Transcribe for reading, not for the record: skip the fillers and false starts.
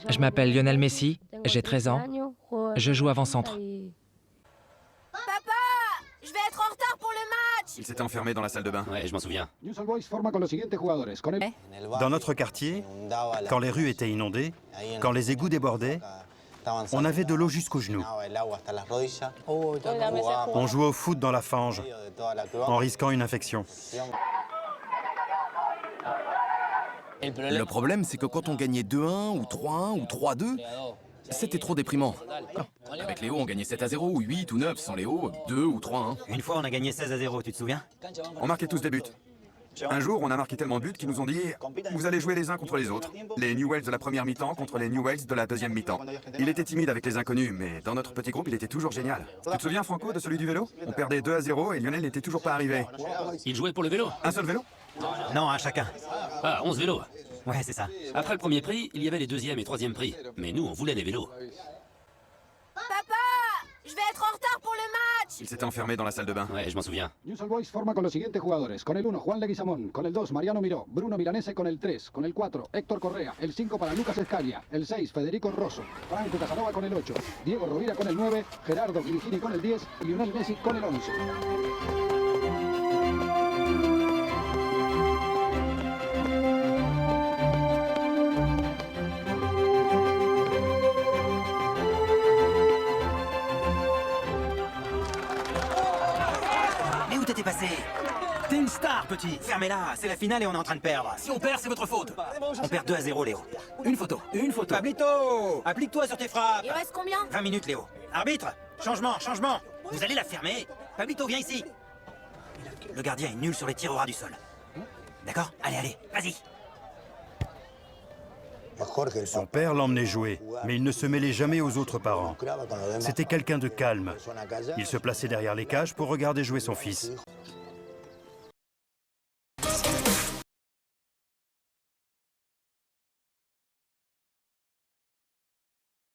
Je m'appelle Lionel Messi, j'ai 13 ans, je joue avant-centre. Papa, je vais être en retard pour le match. Il s'était enfermé dans la salle de bain. Ouais, je m'en souviens. Dans notre quartier, quand les rues étaient inondées, quand les égouts débordaient, on avait de l'eau jusqu'aux genoux. On jouait au foot dans la fange, en risquant une infection. Le problème, c'est que quand on gagnait 2-1 ou 3-1 ou 3-2, c'était trop déprimant. Avec Léo, on gagnait 7-0 ou 8 ou 9. Sans Léo, 2 ou 3-1. Une fois, on a gagné 16-0, tu te souviens? On marquait tous des buts. Un jour, on a marqué tellement de buts qu'ils nous ont dit « Vous allez jouer les uns contre les autres. Les Newells de la première mi-temps contre les Newells de la deuxième mi-temps. » Il était timide avec les inconnus, mais dans notre petit groupe, il était toujours génial. Tu te souviens, Franco, de celui du vélo? On perdait 2-0 et Lionel n'était toujours pas arrivé. Il jouait pour le vélo? Un seul vélo? Non, un chacun. Ah, 11 vélos. Ouais, c'est ça. Après le premier prix, il y avait les deuxième et troisième prix. Mais nous, on voulait les vélos. Papa, je vais être en retard pour le match. Il s'était enfermé dans la salle de bain. Ouais, je m'en souviens. Newell's Boys forma con los siguientes jugadores. Con el 1, Juan Leguizamón. Con el 2, Mariano Miró. Bruno Milanese con el 3. Con el 4, Héctor Correa. El 5 para Lucas Escalia. El 6, Federico Rosso. Franco Casanova con el 8. Diego Rovira con el 9. Gerardo Grigini con el 10. Y Lionel Messi con el 11. Mais où t'étais passé? T'es une star, petit. Fermez-la, c'est la finale et on est en train de perdre. Si on perd, c'est votre faute. On perd 2-0, Léo. Une photo, une photo. Pablito, applique-toi sur tes frappes. Il reste combien? 20 minutes, Léo. Arbitre, changement, changement. Vous allez la fermer. Pablito, viens ici. Le gardien est nul sur les tirs au ras du sol. D'accord? Allez, allez, vas-y. Son père l'emmenait jouer, mais il ne se mêlait jamais aux autres parents. C'était quelqu'un de calme. Il se plaçait derrière les cages pour regarder jouer son fils.